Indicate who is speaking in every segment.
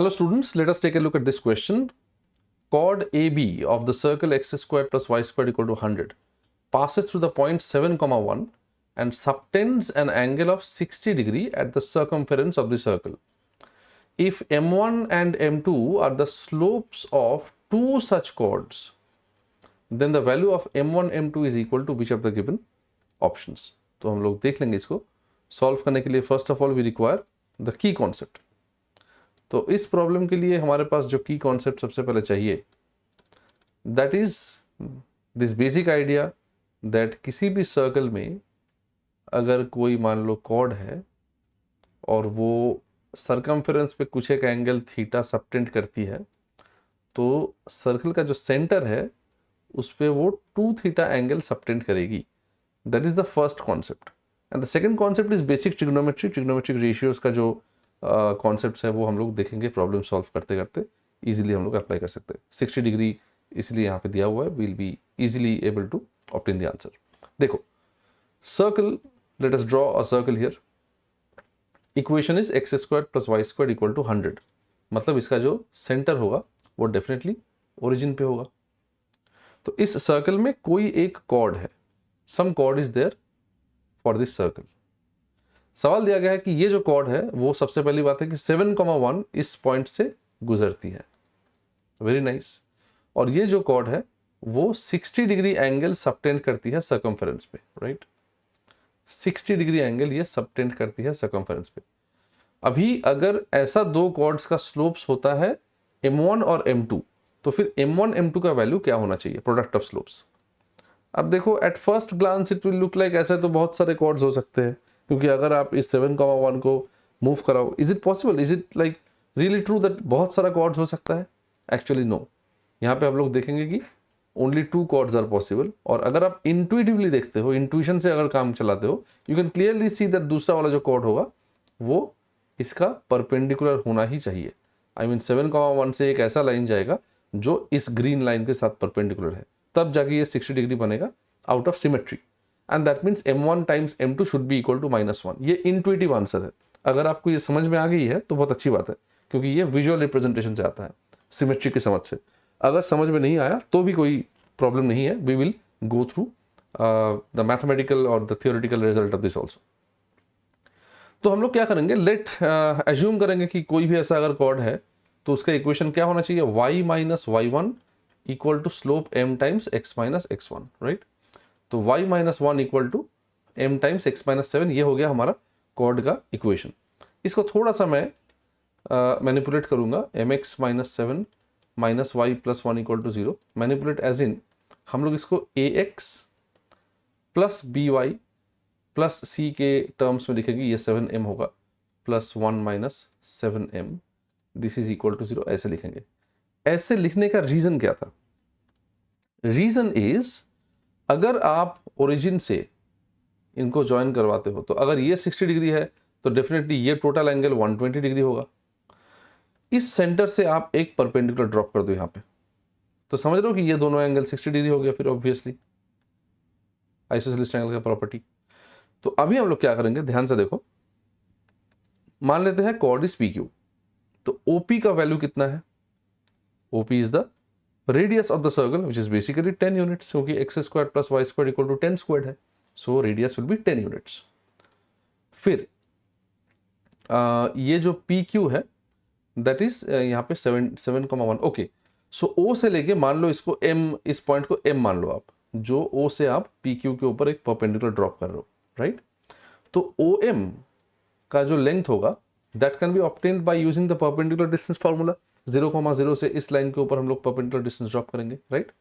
Speaker 1: Hello students, let us take a look at this question. Chord AB of the circle x squared plus y squared equal to 100 passes through the point 7, 1 and subtends an angle of 60 degree at the circumference of the circle. If m1 and m2 are the slopes of two such chords, then the value of m1 m2 is equal to which of the given options. तो हम लोग देख लेंगे इसको solve करने के लिए. First of all we require the key concept. तो इस प्रॉब्लम के लिए हमारे पास जो की कॉन्सेप्ट सबसे पहले चाहिए, that is this basic idea that किसी भी सर्कल में अगर कोई मान लो कॉर्ड है और वो सरकमफेरेंस पे कुछ एक एंगल थीटा सबटेंड करती है, तो सर्कल का जो सेंटर है उस पे वो 2 थीटा एंगल सबटेंड करेगी. That is the first concept. And the second concept is basic trigonometric ratios का जो कॉन्सेप्ट्स है वो हम लोग देखेंगे प्रॉब्लम सॉल्व करते करते. इजीली हम लोग अप्लाई कर सकते हैं. 60 डिग्री इसलिए यहाँ पे दिया हुआ है, will be easily able to obtain the answer. देखो circle, let us draw a circle here. Equation is x square plus y square equal to 100. मतलब इसका जो सेंटर होगा वो डेफिनेटली ओरिजिन पे होगा. तो इस सर्कल में कोई एक कॉर्ड है, some chord is there for this circle. सवाल दिया गया है कि ये जो कॉर्ड है वो सबसे पहली बात है कि 7, 1 इस पॉइंट से गुजरती है. Very nice. और ये जो कॉर्ड है वो 60 डिग्री एंगल सबटेंड करती है सर्कमफेरेंस पे, राइट. 60 डिग्री एंगल ये सबटेंड करती है सर्कमफेरेंस पे. अभी अगर ऐसा दो कॉर्ड्स का स्लोप्स होता है m1 और m2, तो फिर m1 m2 का वैल्यू क्या होना चाहिए, प्रोडक्ट ऑफ स्लोप्स. अब देखो at first glance it will look like ऐसा तो बहुत सारे कॉर्ड्स हो सकते हैं, क्योंकि अगर आप इस 7, 1 को मूव कराओ, is it possible, is it like really true that बहुत सारा कॉर्ड्स हो सकता है. Actually no. यहाँ पे हम लोग देखेंगे कि ओनली 2 कॉर्ड्स आर पॉसिबल. और अगर आप इंट्यूटिवली देखते हो, इंट्यूशन से अगर काम चलाते हो, you can clearly see that दूसरा वाला जो कॉर्ड होगा वो इसका परपेंडिकुलर होना ही चाहिए. आई मीन 7, 1 से एक ऐसा लाइन जाएगा जो इस ग्रीन लाइन के साथ परपेंडिकुलर है, तब जाके ये 60 डिग्री बनेगा out of symmetry. And that means m1 times m2 should be equal to -1. ये इंट्यूटिव आंसर है. अगर आपको ये समझ में आ गई है तो बहुत अच्छी बात है, क्योंकि ये विजुअल रिप्रेजेंटेशन से आता है, सिमेट्री की समझ से. अगर समझ में नहीं आया तो भी कोई प्रॉब्लम नहीं है. We will go through the mathematical और the theoretical result of this also. तो हम लोग क्या करेंगे, लेट एज्यूम करेंगे कि कोई भी ऐसा अगर कॉर्ड है तो उसका इक्वेशन क्या होना चाहिए, y minus y1 equal to slope m times x minus x1, right. तो y minus 1 equal to m times x minus 7, ये हो गया हमारा कॉर्ड का इक्वेशन. इसको थोड़ा सा मैं मैनिपुलेट करूंगा. mx minus 7 minus Y plus 1 equal to 0. Manipulate as in हम लोग इसको ax plus by plus c के टर्म्स में लिखेंगे. ये 7m होगा plus 1 minus 7m, this is equal to 0, ऐसे लिखेंगे. ऐसे लिखने का रीजन क्या था? रीजन इज, अगर आप ओरिजिन से इनको ज्वाइन करवाते हो तो अगर ये 60 डिग्री है तो डेफिनेटली ये टोटल एंगल 120 डिग्री होगा. इस सेंटर से आप एक परपेंडिकुलर ड्रॉप कर दो यहाँ पे, तो समझ रहे हो कि ये दोनों एंगल 60 डिग्री हो गया. फिर ऑब्वियसली आइसोसेलेस ट्रायंगल का प्रॉपर्टी. तो अभी हम लोग क्या करेंगे, ध्यान से देखो. मान लेते हैं कॉर्ड इज PQ. तो OP का वैल्यू कितना है? OP is the radius of the circle which is basically 10 units, क्योंकि x square plus y square equal to 10 square है. So radius will be 10 units. फिर ये जो PQ है दैट इज यहाँ पे 7,1. ओके. सो O से लेके मान लो इसको M, इस पॉइंट को M मान लो आप, जो O से आप PQ के ऊपर एक परपेंडिकुलर ड्रॉप कर रहे हो, राइट. तो OM का जो लेंथ होगा that can be obtained by using the perpendicular distance formula. 0,0 से इस लाइन के ऊपर हम लोग परपेंडिकुलर डिस्टेंस ड्रॉप करेंगे, right.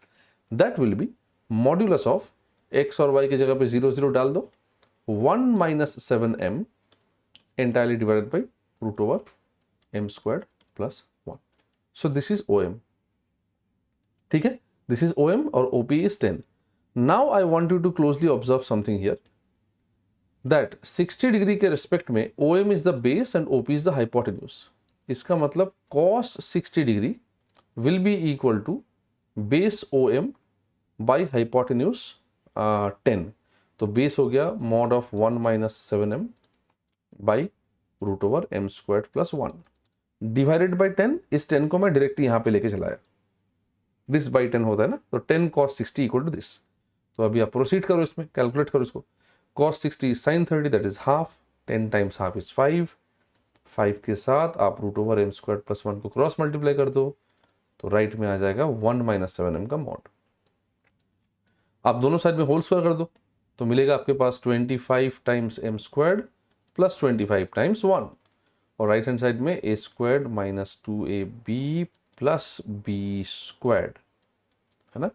Speaker 1: That will be modulus of x और y की जगह पे 0, 0 डाल दो, 1 minus 7m entirely divided by root over m squared plus 1. So this is OM. ठीक है, दिस इज OM और OP is 10. Now I want you to closely observe something here, that 60 degree के respect में OM is the base and OP is the hypotenuse. इसका मतलब cos 60 degree will be equal to base OM by hypotenuse 10. तो base हो गया mod of 1 minus 7m by root over m square plus 1. Divided by 10, इस 10 को मैं directly यहाँ पे लेके चलाया, दिस बाई 10 होता है ना, तो 10 cos 60 इक्वल टू दिस। तो अभी आप प्रोसीड करो, इसमें कैलकुलेट करो इसको। cos 60 sin 30 that is half, 10 times half is 5 के साथ आप root over M square plus 1 को क्रॉस मल्टीप्लाई कर दो, तो राइट में आ जाएगा 1 माइनस 7m का मॉड। आप दोनों साइड में होल स्क्वायर कर दो, तो मिलेगा आपके पास 25 times m squared plus 25 times 1, और राइट हैंड साइड में a squared minus 2ab plus b squared, है ना।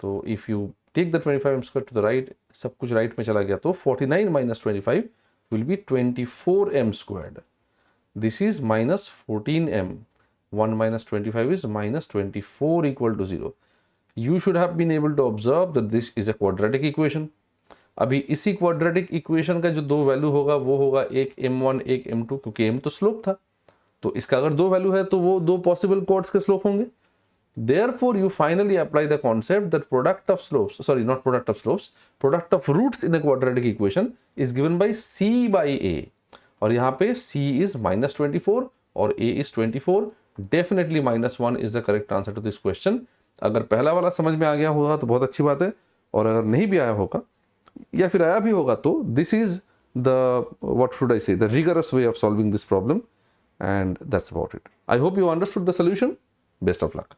Speaker 1: तो if you take the 25m square to the right, सब कुछ राइट में चला गया, तो 49 minus 25 will be 24m squared. This is minus 14m, 1 minus 25 is minus 24 equal to 0. You should have been able to observe that this is a quadratic equation. अभी इसी quadratic equation का जो दो वैल्यू होगा वो होगा एक m1 एक m2, क्योंकि m तो स्लोप था, तो इसका अगर दो वैल्यू है तो वो दो पॉसिबल कोड्स के स्लोप होंगे। Therefore, you finally apply the concept that product of slopes, sorry, not product of slopes, product of roots in a quadratic equation is given by c by a, और यहाँ पे c is minus 24 और a is 24. Definitely minus 1 is the correct answer to this question. अगर पहला वाला समझ में आ गया होगा तो बहुत अच्छी बात है, और अगर नहीं भी आया होगा या फिर आया भी होगा तो this is the, what should I say, the rigorous way of solving this problem, and that's about it. I hope you understood the solution. Best of luck.